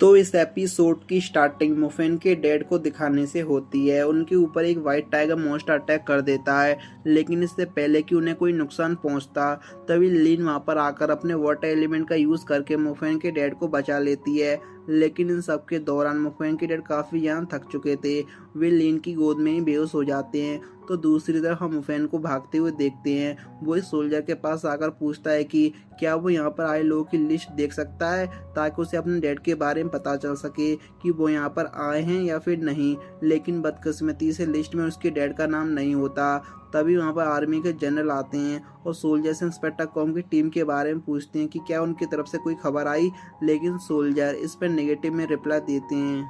तो इस एपिसोड की स्टार्टिंग मुफेन के डैड को दिखाने से होती है। उनके ऊपर एक वाइट टाइगर मॉन्स्टर अटैक कर देता है, लेकिन इससे पहले कि उन्हें कोई नुकसान पहुंचता तभी लिन वहां पर आकर अपने वाटर एलिमेंट का यूज करके मुफेन के डैड को बचा लेती है। लेकिन इन सब के दौरान मुफेन के डैड काफी ज्यादा थक चुके थे, वे लिन की गोद में ही बेहोश हो जाते हैं। तो दूसरी तरफ हम मुफेन को भागते हुए देखते हैं। वो इस सोल्जर के पास आकर पूछता है कि क्या वो यहाँ पर आए लोगों की लिस्ट देख सकता है, ताकि उसे अपने डैड के बारे में पता चल सके कि वो यहाँ पर आए हैं या फिर नहीं। लेकिन बदकिस्मती से लिस्ट में उसके डैड का नाम नहीं होता। तभी वहाँ पर आर्मी के जनरल आते हैं और सोल्जर से इंस्पेक्टर कॉम की टीम के बारे में पूछते हैं कि क्या उनकी तरफ से कोई खबर आई, लेकिन सोल्जर इस पर नेगेटिव में रिप्लाई देते हैं।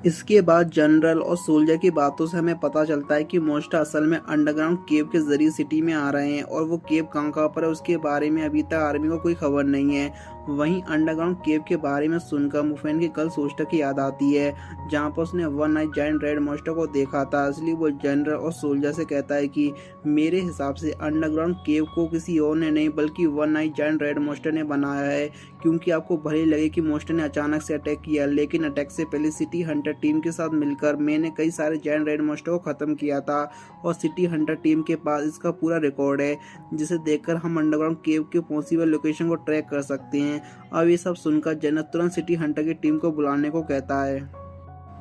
इसके बाद जनरल और सोल्जर की बातों से हमें पता चलता है कि मॉन्स्टर असल में अंडरग्राउंड केव के जरिए सिटी में आ रहे हैं और वो केव कहाँ पर है उसके बारे में अभी तक आर्मी को कोई खबर नहीं है। वहीं अंडरग्राउंड केव के बारे में सुनकर मुफेन की कल सोस्टर की याद आती है, जहाँ पर उसने one night giant red monster को देखा था। इसलिए वो जनरल और सोल्जर से कहता है कि मेरे हिसाब से अंडरग्राउंड केव को किसी और ने नहीं बल्कि one night giant red monster ने बनाया है। क्योंकि आपको भले ही लगे कि मॉन्स्टर ने अचानक से अटैक किया, लेकिन अटैक से पहले सिटी हंटर टीम के साथ मिलकर मैंने कई सारे जायंट रेड मॉन्स्टर को खत्म किया था और सिटी हंटर टीम के पास इसका पूरा रिकॉर्ड है, जिसे देखकर हम अंडरग्राउंड केव के पॉसिबल लोकेशन को ट्रैक कर सकते हैं। अब ये सब सुनकर जनरल तुरंत सिटी हंटर की टीम को बुलाने को कहता है।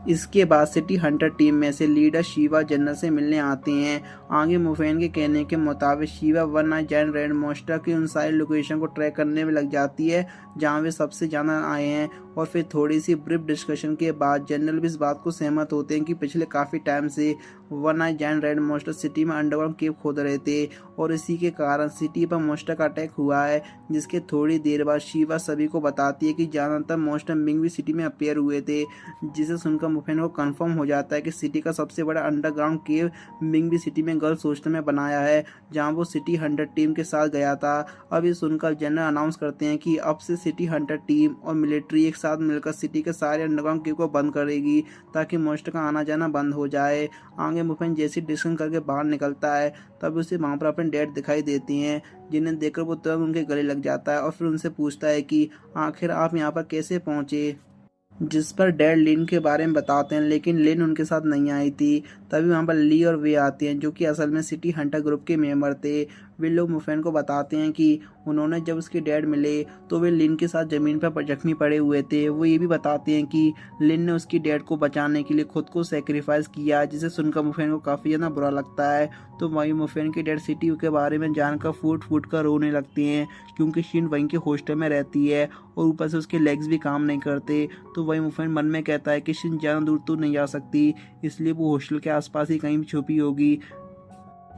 इसके बाद सिटी हंटर टीम में से लीडर शिवा जनरल से मिलने आते हैं। आगे मुफेन के कहने के मुताबिक Shiva one night giant red monster की उन सारी लोकेशन को ट्रैक करने में लग जाती है जहां वे सबसे ज़्यादा आए हैं। और फिर थोड़ी सी ब्रीफ डिस्कशन के बाद जनरल भी इस बात को सहमत होते हैं कि पिछले काफ़ी टाइम से one night giant red monster city में अंडरग्राउंड केव खोद रहे थे और इसी के कारण सिटी पर मॉन्स्टर का अटैक हुआ है। जिसके थोड़ी देर बाद शिवा सभी को बताती है कि ज़्यादातर मॉन्स्टर मिंग भी सिटी में अपेयर हुए थे, जिसे सुनकर मुफेन को कंफर्म हो जाता है कि सिटी का सबसे बड़ा अंडरग्राउंड केव मिंग भी सिटी में गर्ल्स हॉस्टल में बनाया है, जहां वो सिटी हंटर टीम के साथ गया था। अब ये सुनकर जनरल अनाउंस करते हैं कि अब से सिटी हंटर टीम और मिलिट्री एक साथ मिलकर सिटी के सारे अंडरग्राउंड केव को बंद करेगी ताकि मॉन्स्टर का आना जाना बंद हो जाए। आगे मुफेन जैसी डिस्कशन करके बाहर निकलता है तब उसे वहां पर अपने डैड दिखाई देती हैं, जिन्हें देखकर वो तुरंत उनके गले लग जाता है और फिर उनसे पूछता है कि आखिर आप यहाँ पर कैसे पहुंचे। जिस पर डैड लिन के बारे में बताते हैं, लेकिन लिन उनके साथ नहीं आई थी। तभी वहाँ पर ली और वे आते हैं, जो कि असल में सिटी हंटर ग्रुप के मेंबर थे। वे लोग मुफेन को बताते हैं कि उन्होंने जब उसके डैड मिले तो वे लिन के साथ ज़मीन पर जख्मी पड़े हुए थे। वो ये भी बताते हैं कि लिन ने उसकी डैड को बचाने के लिए खुद को सेक्रीफाइस किया, जिसे सुनकर मुफेन को काफ़ी ज़्यादा बुरा लगता है। तो वहीं मुफेन के डैड सिटी के बारे में जानकर फूट फूट कर रोने लगते हैं, क्योंकि शिन वहीं के हॉस्टल में रहती है और ऊपर से उसके लेग्स भी काम नहीं करते। तो वहीं मुफेन मन में कहता है कि शिन ज़्यादा दूर तो नहीं जा सकती, इसलिए वो हॉस्टल के आसपास ही कहीं छुपी होगी।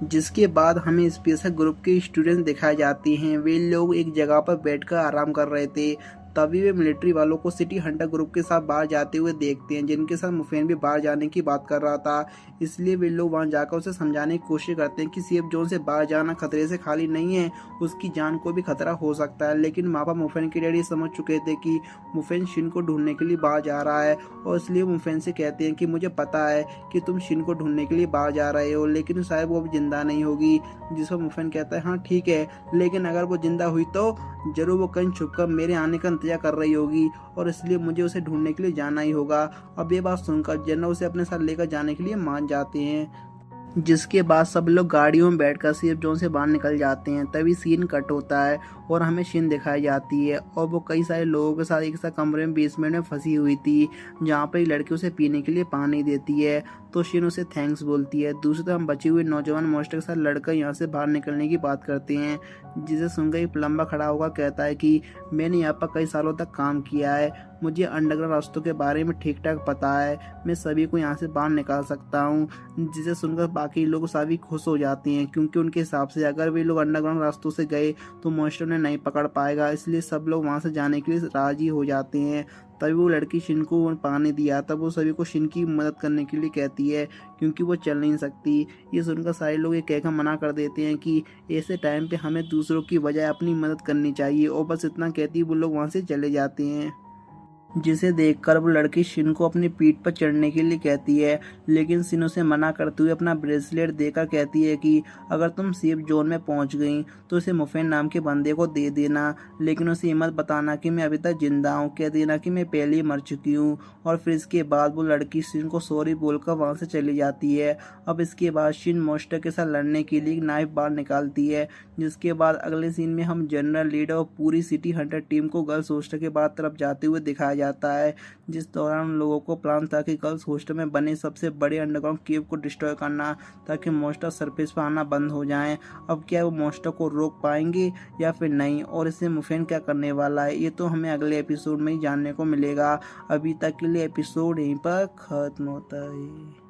जिसके बाद हमें स्पेशल ग्रुप के स्टूडेंट्स दिखाए जाते हैं। वे लोग एक जगह पर बैठकर आराम कर रहे थे। तभी वे मिलिट्री वालों को सिटी हंटर ग्रुप के साथ बाहर जाते हुए देखते हैं, जिनके साथ मुफेन भी बाहर जाने की बात कर रहा था। इसलिए वे लोग वहां जाकर उसे समझाने की कोशिश करते हैं कि सेफ जोन से बाहर जाना खतरे से खाली नहीं है, उसकी जान को भी खतरा हो सकता है। लेकिन माँ बाप मुफेन के डैडी समझ चुके थे कि मुफेन शिन को ढूंढने के लिए बाहर जा रहा है और इसलिए मुफेन से कहते हैं कि मुझे पता है कि तुम शिन को ढूंढने के लिए बाहर जा रहे हो, लेकिन शायद वो अब जिंदा नहीं होगी। जिस पर मुफेन कहता है हाँ ठीक है, लेकिन अगर वो जिंदा हुई तो जरूर वो कहीं छुपकर मेरे आने का इंतजार कर रही होगी और इसलिए मुझे उसे ढूंढने के लिए जाना ही होगा। अब ये बात सुनकर जनरल उसे अपने साथ लेकर जाने के लिए मान जाते हैं। जिसके बाद सब लोग गाड़ियों में बैठकर सेफ जोन से बाहर निकल जाते हैं। तभी सीन कट होता है और हमें शिन दिखाई जाती है और वो कई सारे लोगों के साथ एक साथ कमरे में बेसमेंट में फंसी हुई थी, जहाँ पर एक लड़की उसे पीने के लिए पानी देती है। तो शिन उसे थैंक्स बोलती है। दूसरी तरफ हम बचे हुए नौजवान मॉन्स्टर के साथ लड़कर यहाँ से बाहर निकलने की बात करते हैं, जिसे सुनकर एक प्लम्बर खड़ा होकर कहता है कि मैंने यहाँ पर कई सालों तक काम किया है, मुझे अंडरग्राउंड रास्तों के बारे में ठीक ठाक पता है, मैं सभी को यहाँ से बाहर निकाल सकता हूँ। जिसे सुनकर बाकी लोग सभी खुश हो जाते हैं, क्योंकि उनके हिसाब से अगर वे लोग अंडरग्राउंड रास्तों से गए तो मॉन्स्टर ने नहीं पकड़ पाएगा, इसलिए सब लोग वहाँ से जाने के लिए राजी हो जाते हैं। तभी वो लड़की शिन को पानी दिया, तब वो सभी को शिन की मदद करने के लिए कहती है, क्योंकि वो चल नहीं सकती। ये सुनकर सारे लोग ये कहकर मना कर देते हैं कि ऐसे टाइम पे हमें दूसरों की बजाय अपनी मदद करनी चाहिए, और बस इतना कहती वो लोग वहाँ से चले जाते हैं। जिसे देखकर वो लड़की शिन को अपनी पीठ पर चढ़ने के लिए कहती है, लेकिन शिन उसे मना करते हुए अपना ब्रेसलेट देकर कहती है कि अगर तुम सेफ जोन में पहुंच गई तो इसे मुफेन नाम के बंदे को दे देना, लेकिन उसे ये मत बताना कि मैं अभी तक जिंदा हूँ, कह देना कि मैं पहले ही मर चुकी हूँ। और फिर इसके बाद वो लड़की शिन को सॉरी बोलकर वहाँ से चली जाती है। अब इसके बाद शिन मॉन्स्टर के साथ लड़ने के लिए एक नाइफ बाहर निकालती है, जिसके बाद अगले सीन में हम जनरल लीडर और पूरी सिटी हंटर टीम को गर्ल्स हॉस्टल के बाद तरफ जाते हुए दिखाया जाता है, जिस दौरान उन लोगों को प्लान था कि गर्ल्स हॉस्टल में बने सबसे बड़े अंडरग्राउंड केव को डिस्ट्रॉय करना ताकि मॉन्स्टर सरफेस पर आना बंद हो जाएं। अब क्या वो मॉन्स्टर को रोक पाएंगे या फिर नहीं, और इससे मुफेन क्या करने वाला है, ये तो हमें अगले एपिसोड में ही जानने को मिलेगा। अभी तक के लिए एपिसोड यहीं पर खत्म होता है।